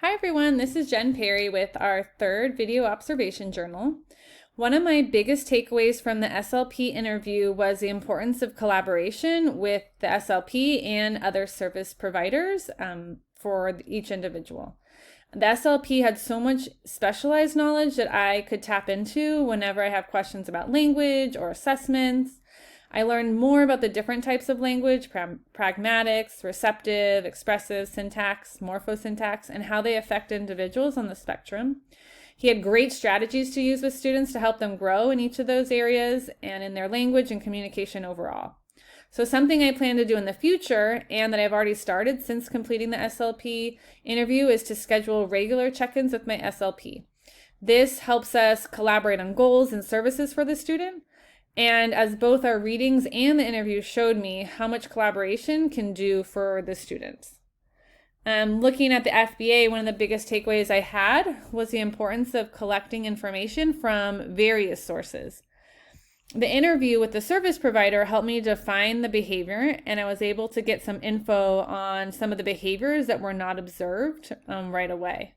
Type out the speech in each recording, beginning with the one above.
Hi everyone, this is Jen Perry with our third video observation journal. One of my biggest takeaways from the SLP interview was the importance of collaboration with the SLP and other service providers for each individual. The SLP had so much specialized knowledge that I could tap into whenever I have questions about language or assessments. I learned more about the different types of language, pragmatics, receptive, expressive, syntax, morphosyntax, and how they affect individuals on the spectrum. He had great strategies to use with students to help them grow in each of those areas and in their language and communication overall. So something I plan to do in the future, and that I've already started since completing the SLP interview, is to schedule regular check-ins with my SLP. This helps us collaborate on goals and services for the student. And as both our readings and the interview showed me how much collaboration can do for the students. Looking at the FBA, one of the biggest takeaways I had was the importance of collecting information from various sources. The interview with the service provider helped me define the behavior, and I was able to get some info on some of the behaviors that were not observed right away.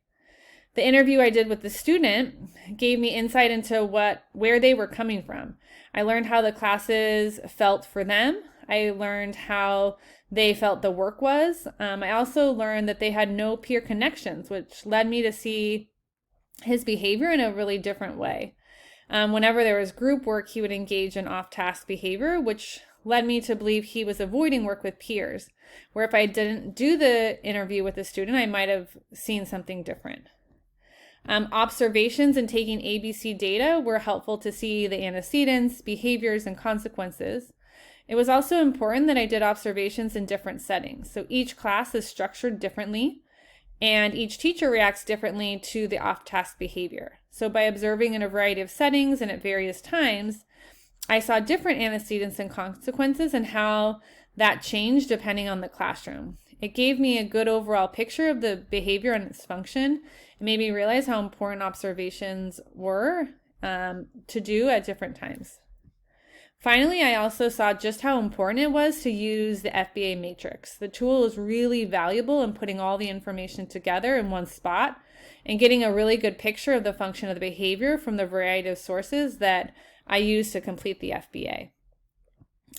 The interview I did with the student gave me insight into where they were coming from. I learned how the classes felt for them. I learned how they felt the work was. I also learned that they had no peer connections, which led me to see his behavior in a really different way. Whenever there was group work, he would engage in off-task behavior, which led me to believe he was avoiding work with peers, where if I didn't do the interview with the student, I might have seen something different. Observations and taking ABC data were helpful to see the antecedents, behaviors, and consequences. It was also important that I did observations in different settings. So each class is structured differently, and each teacher reacts differently to the off-task behavior. So by observing in a variety of settings and at various times, I saw different antecedents and consequences and how that changed depending on the classroom. It gave me a good overall picture of the behavior and its function. It made me realize how important observations were to do at different times. Finally, I also saw just how important it was to use the FBA matrix. The tool is really valuable in putting all the information together in one spot and getting a really good picture of the function of the behavior from the variety of sources that I use to complete the FBA.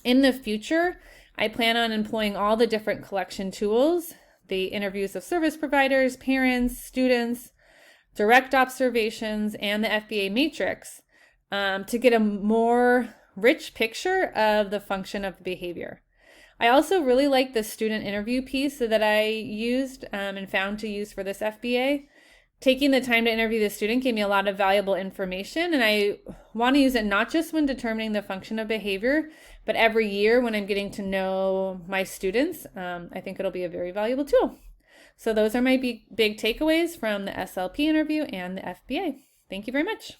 In the future, I plan on employing all the different collection tools, the interviews of service providers, parents, students, direct observations, and the FBA matrix to get a more rich picture of the function of behavior. I also really like the student interview piece that I used and found to use for this FBA. Taking the time to interview the student gave me a lot of valuable information, and I want to use it not just when determining the function of behavior, but every year when I'm getting to know my students. I think it'll be a very valuable tool. So those are my big takeaways from the SLP interview and the FBA. Thank you very much.